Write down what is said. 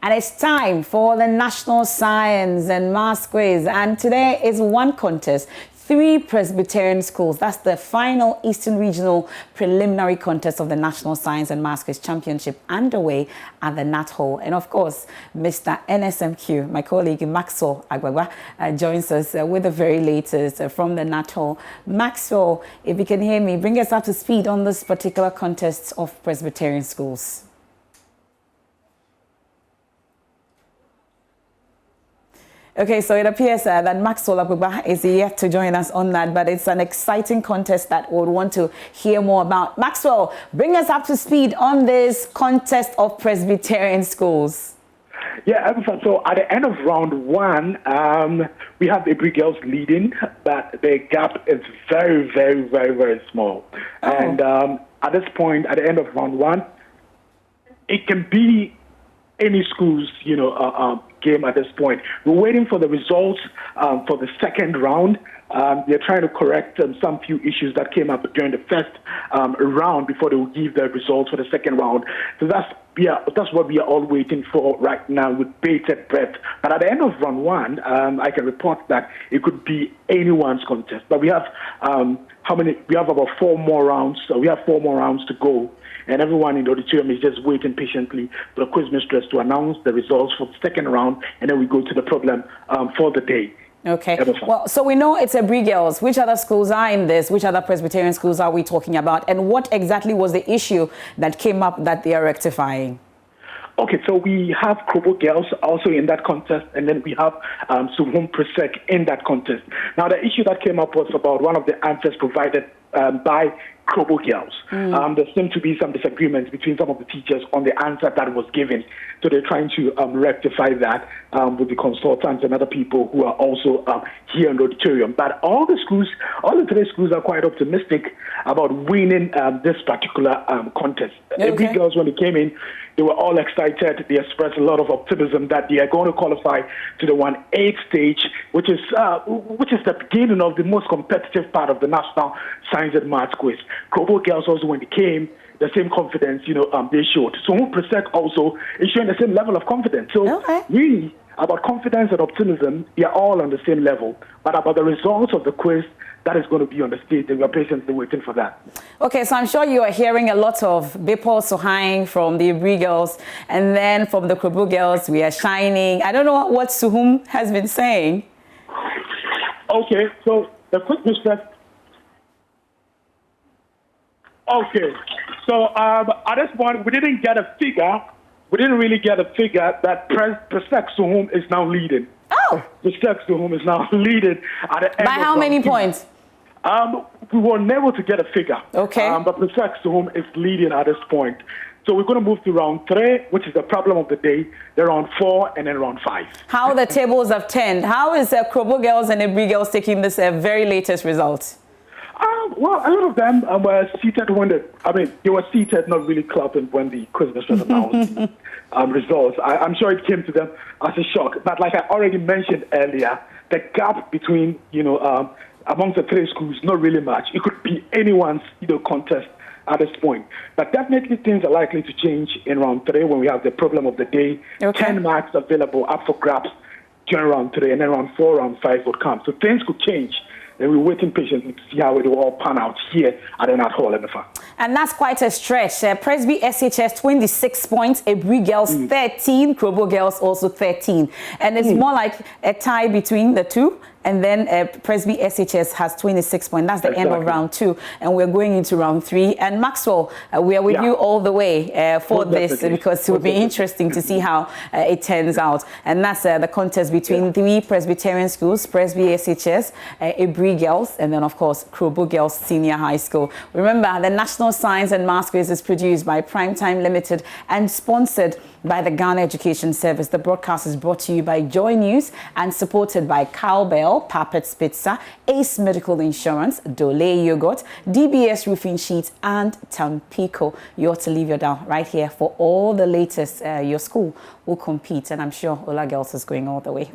And it's time for the National Science and Maths Quiz. And today is one contest. 3 Presbyterian schools. That's the final Eastern Regional preliminary contest of the National Science and Maths Quiz Championship underway at the Nat Hall. And of course, Mr. NSMQ, my colleague Maxwell Agbagba, joins us with the very latest from the Nat Hall. Maxwell, if you can hear me, bring us up to speed on this particular contest of Presbyterian schools. Okay, so it appears that Maxwell Agbagba is yet to join us on that, but it's an exciting contest that we would want to hear more about. Maxwell, bring us up to speed on this contest of Presbyterian schools. Yeah, so at the end of round 1, we have the Brig girls leading, but the gap is very, very, very, very small. Oh. And at this point, at the end of round 1, it can be any school's, game at this point. We're waiting for the results for the second round. They're trying to correct some few issues that came up during the first round before they will give the results for the second round. So that's what we are all waiting for right now with bated breath. But at the end of round 1, I can report that it could be anyone's contest. But we have how many? We have about 4 more rounds. So we have 4 more rounds to go. And everyone in the auditorium is just waiting patiently for the quiz mistress to announce the results for the second round, and then we go to the problem for the day. Okay. Well, so we know it's a Brig girls. Which other schools are in this? Which other Presbyterian schools are we talking about? And what exactly was the issue that came up that they are rectifying? Okay, so we have Krobo girls also in that contest, and then we have Suhum Presek in that contest. Now, the issue that came up was about one of the answers provided by Krobo girls. There seemed to be some disagreements between some of the teachers on the answer that was given. So they're trying to rectify that with the consultants and other people who are also here in the auditorium. But all the 3 schools are quite optimistic about winning this particular contest. Okay. The Brig girls, when they came in, they were all excited. They expressed a lot of optimism that they are going to qualify to the 1/8 stage, which is the beginning of the most competitive part of the National Science and Maths Quiz. Krobo girls also, when they came, the same confidence, they showed. So Presek also is showing the same level of confidence. So really, about confidence and optimism, they are all on the same level. But about the results of the quiz, that is going to be on the stage, and we are patiently waiting for that. Okay, so I'm sure you are hearing a lot of Bipol Sohain from the Brig girls, and then from the Krobo girls, we are shining. I don't know what Suhum has been saying. Okay, so the quick mistress. Okay, so at this point, we didn't get a figure. We didn't really get a figure that Presek Suhum is now leading. Oh! Presek Suhum is now leading at the end. By how many points? We weren't able to get a figure. Okay. But Presek Suhum is leading at this point. So we're going to move to round 3, which is the problem of the day, then round 4, and then round 5. How the tables have turned. How is Krobo girls and the Brig girls taking this very latest result? Well, a lot of them were seated they were seated, not really clapping when the quiz was announced results. I'm sure it came to them as a shock. But like I already mentioned earlier, the gap between, amongst the 3 schools, not really much. It could be anyone's, contest at this point. But definitely things are likely to change in round 3 when we have the problem of the day. Okay. 10 marks available up for grabs during round 3, and then round 4, round 5 would come. So things could change. And we're waiting patiently to see how it will all pan out here at the Nat Hall. And that's quite a stretch. Presby SHS 26 points, a Brig girls 13, Krobo girls also 13. And it's more like a tie between the two. And then Presby SHS has 26 points. That's the end of round 2. And we're going into round 3. And Maxwell, we are with you all the way for this, because it will be interesting to see how it turns out. And that's the contest between 3 Presbyterian schools, Presby SHS, a Brig girls, and then, of course, Krobo girls Senior High School. Remember, the National Science and Maths Quiz is produced by Primetime Limited and sponsored by the Ghana Education Service. The broadcast is brought to you by JoyNews and supported by Cowbell, Puppets Pizza, Ace Medical Insurance, Dole Yogurt, DBS Roofing Sheets, and Tampico. You ought to leave your dial right here for all the latest. Your school will compete, and I'm sure Ola Girls is going all the way.